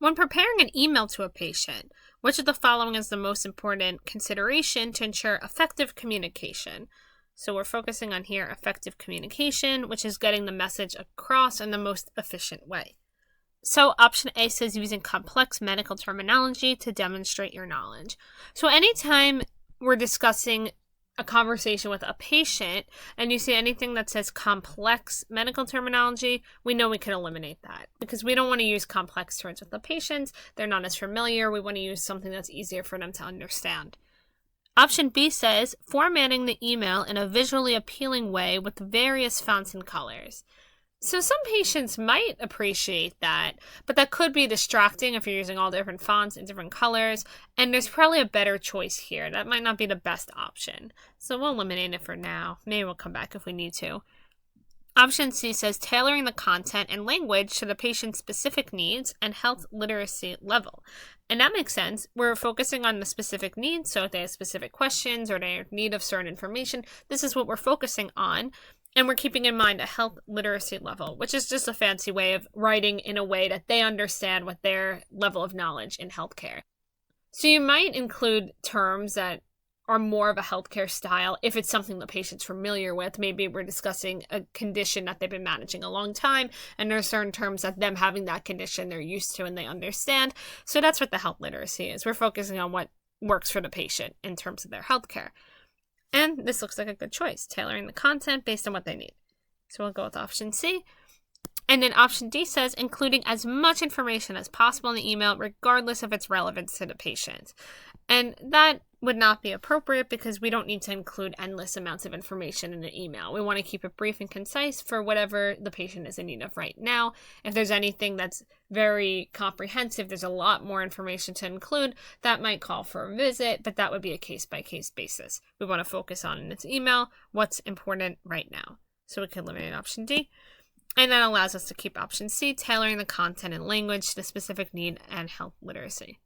When preparing an email to a patient, which of the following is the most important consideration to ensure effective communication? So we're focusing on here effective communication, which is getting the message across in the most efficient way. So option A says using complex medical terminology to demonstrate your knowledge. So anytime we're discussing a conversation with a patient and you see anything that says complex medical terminology, we know we can eliminate that because we don't want to use complex terms with the patients. They're not as familiar. We want to use something that's easier for them to understand. Option B says formatting the email in a visually appealing way with various fonts and colors. So some patients might appreciate that, but that could be distracting if you're using all different fonts and different colors, and there's probably a better choice here. That might not be the best option. So we'll eliminate it for now. Maybe we'll come back if we need to. Option C says tailoring the content and language to the patient's specific needs and health literacy level. And that makes sense. We're focusing on the specific needs, so if they have specific questions or they have need of certain information, this is what we're focusing on. And we're keeping in mind a health literacy level, which is just a fancy way of writing in a way that they understand what their level of knowledge in healthcare. So you might include terms that are more of a healthcare style if it's something the patient's familiar with. Maybe we're discussing a condition that they've been managing a long time, and there are certain terms that them having that condition they're used to and they understand. So that's what the health literacy is. We're focusing on what works for the patient in terms of their healthcare. And this looks like a good choice, tailoring the content based on what they need. So we'll go with option C. And then option D says including as much information as possible in the email, regardless of its relevance to the patient. And that would not be appropriate because we don't need to include endless amounts of information in the email. We want to keep it brief and concise for whatever the patient is in need of right now. If there's anything that's very comprehensive, there's a lot more information to include, that might call for a visit, but that would be a case-by-case basis. We want to focus on in this email what's important right now. So we can eliminate option D. And that allows us to keep option C, tailoring the content and language to the specific need and health literacy.